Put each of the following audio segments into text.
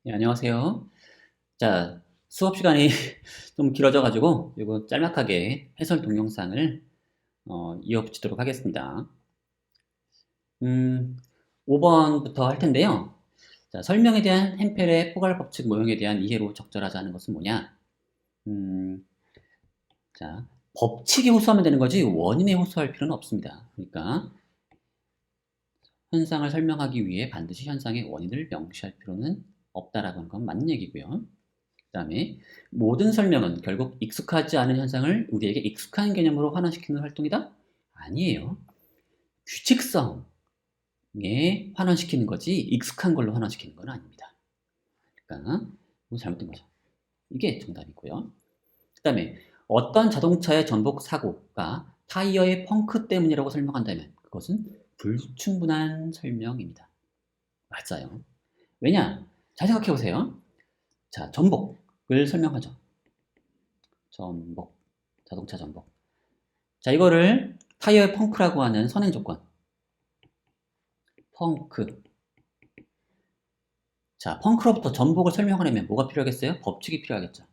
네, 안녕하세요. 자, 수업 시간이 좀 길어져가지고 이거 짤막하게 해설 동영상을 이어붙이도록 하겠습니다. 음, 5번부터 할 텐데요. 자, 설명에 대한 햄펠의 포괄 법칙 모형에 대한 이해로 적절하자는 것은 뭐냐? 음, 자, 법칙에 호소하면 되는 거지 원인에 호소할 필요는 없습니다. 그러니까 현상을 설명하기 위해 반드시 현상의 원인을 명시할 필요는 없다라고 하는 건 맞는 얘기고요. 그 다음에 모든 설명은 결국 익숙하지 않은 현상을 우리에게 익숙한 개념으로 환원시키는 활동이다? 아니에요. 규칙성에 환원시키는 거지 익숙한 걸로 환원시키는 건 아닙니다. 그러니까 이거 잘못된 거죠. 이게 정답이고요. 그 다음에 어떤 자동차의 전복 사고가 타이어의 펑크 때문이라고 설명한다면 그것은 불충분한 설명입니다. 맞아요. 왜냐? 잘 생각해 보세요. 자, 전복을 설명하죠. 전복, 자동차 전복. 자, 이거를 타이어의 펑크라고 하는 선행 조건. 펑크. 자, 펑크로부터 전복을 설명하려면 뭐가 필요하겠어요? 법칙이 필요하겠죠.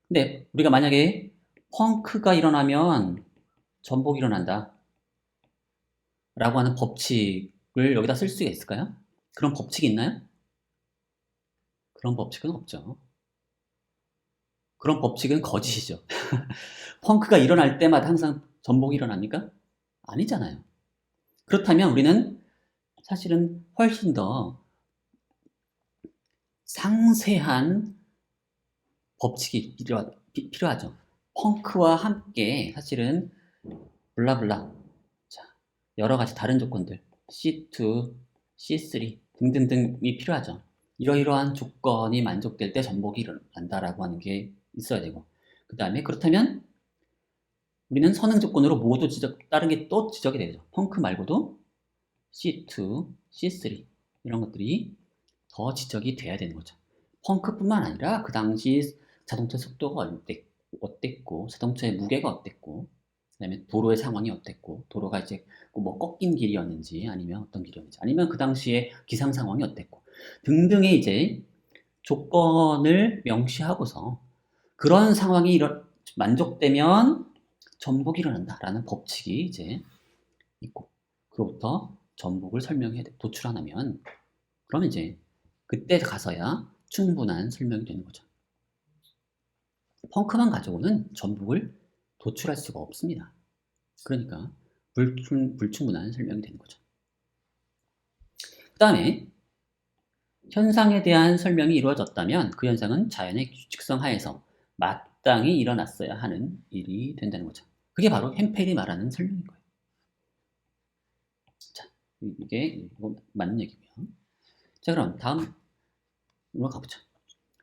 근데 우리가 만약에 펑크가 일어나면 전복이 일어난다 라고 하는 법칙을 여기다 쓸 수가 있을까요? 그런 법칙이 있나요? 그런 법칙은 없죠. 그런 법칙은 거짓이죠. 펑크가 일어날 때마다 항상 전복이 일어납니까? 아니잖아요. 그렇다면 우리는 사실은 훨씬 더 상세한 법칙이 필요하죠. 펑크와 함께 사실은 블라블라, 자, 여러 가지 다른 조건들 C2, C3 등등등이 필요하죠. 이러이러한 조건이 만족될 때 전복이 일어난다라고 하는 게 있어야 되고, 그 다음에 그렇다면 우리는 선행 조건으로 모두 다른 게 또 지적이 되죠. 펑크 말고도 C2, C3 이런 것들이 더 지적이 돼야 되는 거죠. 펑크뿐만 아니라 그 당시 자동차 속도가 어땠고 자동차의 무게가 어땠고 그다음에 도로의 상황이 어땠고 도로가 이제 뭐 꺾인 길이었는지 아니면 어떤 길이었는지 아니면 그 당시에 기상 상황이 어땠고 등등의 이제 조건을 명시하고서 그런 상황이 만족되면 전복이 일어난다라는 법칙이 이제 있고 그로부터 전복을 설명해 도출하면 그러면 이제 그때 가서야 충분한 설명이 되는 거죠. 펑크만 가지고는 전복을 도출할 수가 없습니다. 그러니까 불충분한 설명이 되는 거죠. 그 다음에 현상에 대한 설명이 이루어졌다면 그 현상은 자연의 규칙성 하에서 마땅히 일어났어야 하는 일이 된다는 거죠. 그게 바로 햄펠이 말하는 설명인 거예요. 자, 이게 맞는 얘기고요. 자, 그럼 다음으로 가보죠.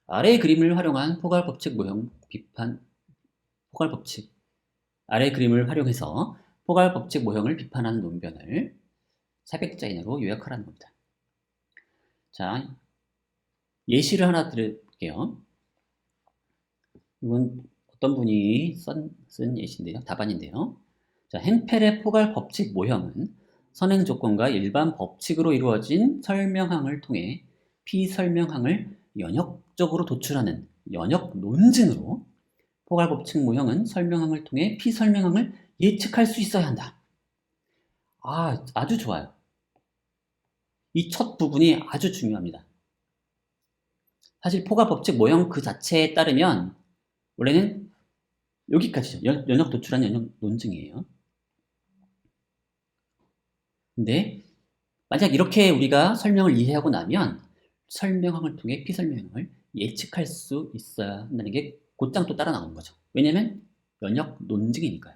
아래의 그림을 활용한 포괄법칙 모형 비판, 포괄법칙. 아래 그림을 활용해서 포괄법칙 모형을 비판하는 논변을 400자 이내로 요약하라는 겁니다. 자, 예시를 하나 드릴게요. 이건 어떤 분이 쓴 예시인데요. 답안인데요. 자, 햄펠의 포괄법칙 모형은 선행 조건과 일반 법칙으로 이루어진 설명항을 통해 피설명항을 연역적으로 도출하는 연역 논증으로 포괄법칙 모형은 설명항을 통해 피설명항을 예측할 수 있어야 한다. 아, 아주 좋아요. 이 첫 부분이 아주 중요합니다. 사실 포괄법칙 모형 그 자체에 따르면 원래는 여기까지죠. 연역 도출한 연역 논증이에요. 근데 만약 이렇게 우리가 설명을 이해하고 나면 설명항을 통해 피설명을 예측할 수 있어야 한다는 게 곧장 또 따라 나오는 거죠. 왜냐면 연역 논증이니까요.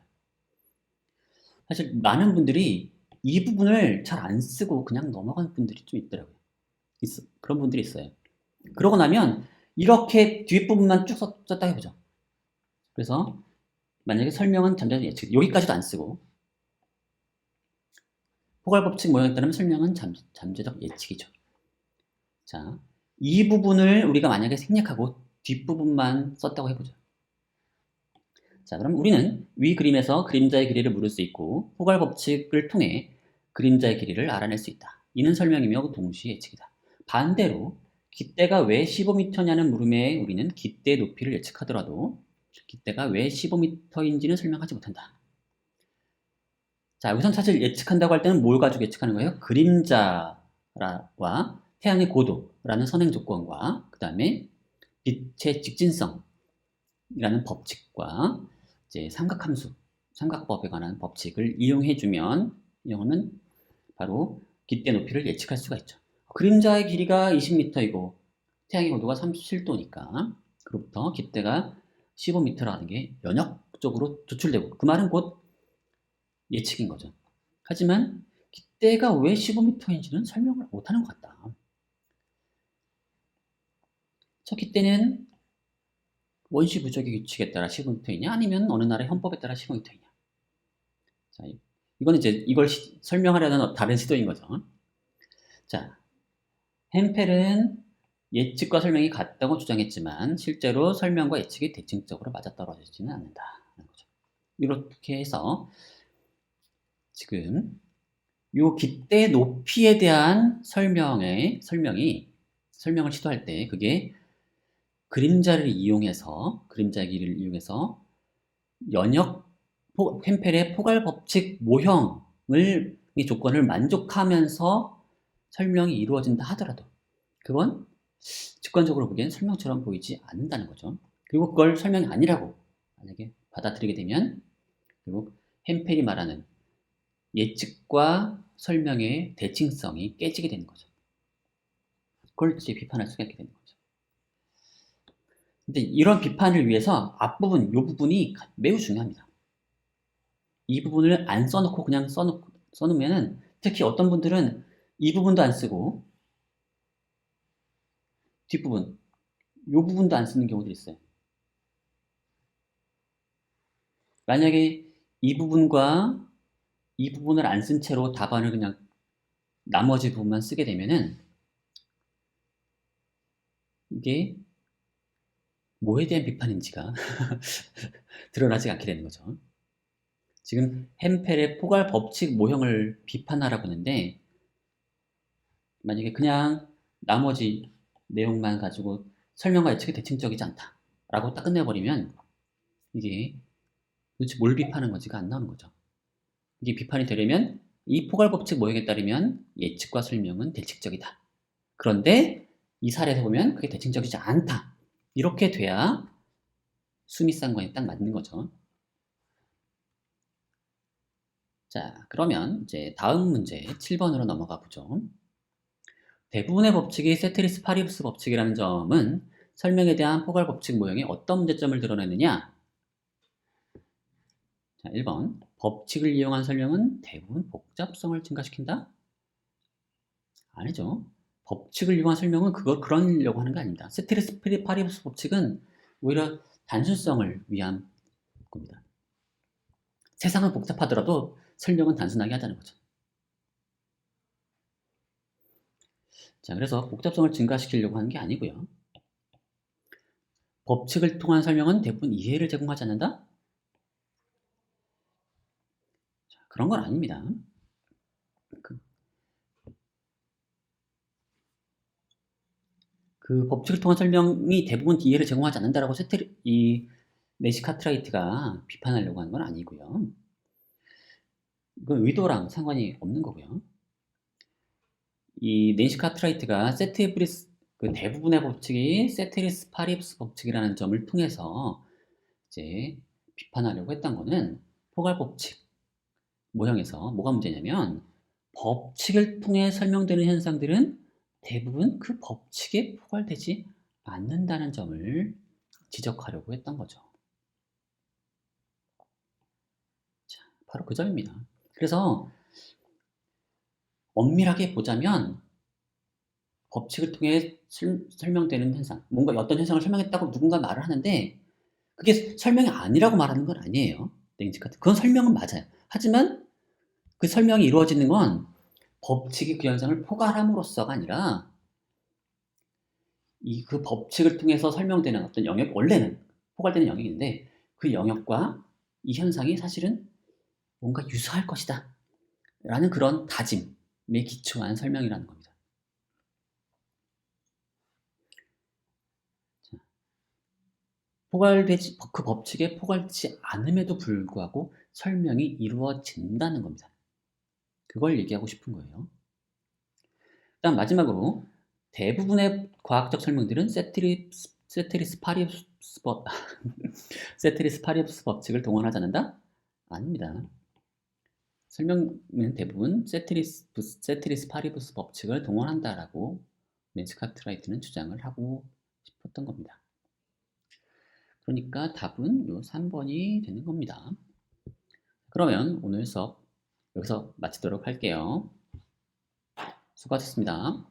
사실 많은 분들이 이 부분을 잘 안 쓰고 그냥 넘어가는 분들이 좀 있더라고요. 그런 분들이 있어요. 그러고 나면 이렇게 뒷부분만 쭉 썼다 해보죠. 그래서 만약에 설명은 잠재적 예측 여기까지도 안 쓰고 포괄법칙 모형에 따르면 설명은 잠재적 예측이죠. 자, 이 부분을 우리가 만약에 생략하고 뒷부분만 썼다고 해보죠. 자, 그럼 우리는 위 그림에서 그림자의 길이를 물을 수 있고 포괄법칙을 통해 그림자의 길이를 알아낼 수 있다. 이는 설명이며 동시에 예측이다. 반대로 깃대가 왜 15m냐는 물음에 우리는 깃대의 높이를 예측하더라도 깃대가 왜 15m인지는 설명하지 못한다. 자, 여기선 사실 예측한다고 할 때는 뭘 가지고 예측하는 거예요? 그림자와 태양의 고도라는 선행 조건과 그 다음에 빛의 직진성이라는 법칙과 이제 삼각함수, 삼각법에 관한 법칙을 이용해주면 이거는 바로 깃대 높이를 예측할 수가 있죠. 그림자의 길이가 20m이고 태양의 고도가 37도니까 그로부터 깃대가 15m라는 게 연역적으로 도출되고 그 말은 곧 예측인 거죠. 하지만 깃대가 왜 15m인지는 설명을 못하는 것 같다. 저 깃대는 원시 부족의 규칙에 따라 15m이냐 아니면 어느 나라의 헌법에 따라 15m이냐. 자, 이거는 이제 이걸 설명하려는 다른 시도인 거죠. 자, 햄펠은 예측과 설명이 같다고 주장했지만 실제로 설명과 예측이 대칭적으로 맞아떨어지지는 않는다는 거죠. 이렇게 해서 지금 이 깃대 높이에 대한 설명을 시도할 때 그게 그림자의 길이를 이용해서 햄펠의 포괄 법칙 모형을 이 조건을 만족하면서 설명이 이루어진다 하더라도 그건 직관적으로 보기엔 설명처럼 보이지 않는다는 거죠. 그리고 그걸 설명이 아니라고 만약에 받아들이게 되면 결국 햄펠이 말하는 예측과 설명의 대칭성이 깨지게 되는 거죠. 그걸 이제 비판할 수가 있게 되는 거죠. 근데 이런 비판을 위해서 앞부분, 이 부분이 매우 중요합니다. 이 부분을 안 써놓고 그냥 써놓으면은 특히 어떤 분들은 이 부분도 안 쓰고 뒷부분, 이 부분도 안 쓰는 경우도 있어요. 만약에 이 부분과 이 부분을 안 쓴 채로 답안을 그냥 나머지 부분만 쓰게 되면은 이게 뭐에 대한 비판인지가 드러나지 않게 되는 거죠. 지금 햄펠의 포괄 법칙 모형을 비판하라고 하는데 만약에 그냥 나머지 내용만 가지고 설명과 예측이 대칭적이지 않다 라고 딱 끝내버리면 이게 도대체 뭘 비판한 건지가 안 나오는 거죠. 이게 비판이 되려면 이 포괄 법칙 모형에 따르면 예측과 설명은 대칭적이다. 그런데 이 사례에서 보면 그게 대칭적이지 않다. 이렇게 돼야 수미상관이 딱 맞는 거죠. 자, 그러면 이제 다음 문제 7번으로 넘어가 보죠. 대부분의 법칙이 세테리스 파리브스 법칙이라는 점은 설명에 대한 포괄 법칙 모형에 어떤 문제점을 드러내느냐? 자, 1번. 법칙을 이용한 설명은 대부분 복잡성을 증가시킨다? 아니죠. 법칙을 이용한 설명은 그러려고 하는 게 아닙니다. 세테리스 파리브스 법칙은 오히려 단순성을 위한 겁니다. 세상은 복잡하더라도 설명은 단순하게 하자는 거죠. 자, 그래서 복잡성을 증가시키려고 하는 게 아니고요. 법칙을 통한 설명은 대부분 이해를 제공하지 않는다? 자, 그런 건 아닙니다. 그 법칙을 통한 설명이 대부분 이해를 제공하지 않는다라고 내시 카트라이트가 비판하려고 하는 건 아니고요. 이건 의도랑 상관이 없는 거고요. 이 내시 카트라이트가 그 대부분의 법칙이 세테리스 파리브스 법칙이라는 점을 통해서 이제 비판하려고 했던 거는 포괄 법칙 모형에서 뭐가 문제냐면 법칙을 통해 설명되는 현상들은 대부분 그 법칙에 포괄되지 않는다는 점을 지적하려고 했던 거죠. 자, 바로 그 점입니다. 그래서 엄밀하게 보자면 법칙을 통해 설명되는 현상, 뭔가 어떤 현상을 설명했다고 누군가 말을 하는데 그게 설명이 아니라고 말하는 건 아니에요. 그건 설명은 맞아요. 하지만 그 설명이 이루어지는 건 법칙이 그 현상을 포괄함으로써가 아니라 그 법칙을 통해서 설명되는 어떤 영역, 원래는 포괄되는 영역인데 그 영역과 이 현상이 사실은 뭔가 유사할 것이다 라는 그런 다짐에 기초한 설명이라는 겁니다. 그 법칙에 포괄되지 않음에도 불구하고 설명이 이루어진다는 겁니다. 그걸 얘기하고 싶은 거예요. 그다음 마지막으로 대부분의 과학적 설명들은 세트리스 파리우스 법칙을 동원하지 않는다? 아닙니다. 설명은 대부분 세트리스 파리우스 법칙을 동원한다라고 낸시 카트라이트는 주장을 하고 싶었던 겁니다. 그러니까 답은 요 3번이 되는 겁니다. 그러면 오늘 수업 여기서 마치도록 할게요. 수고하셨습니다.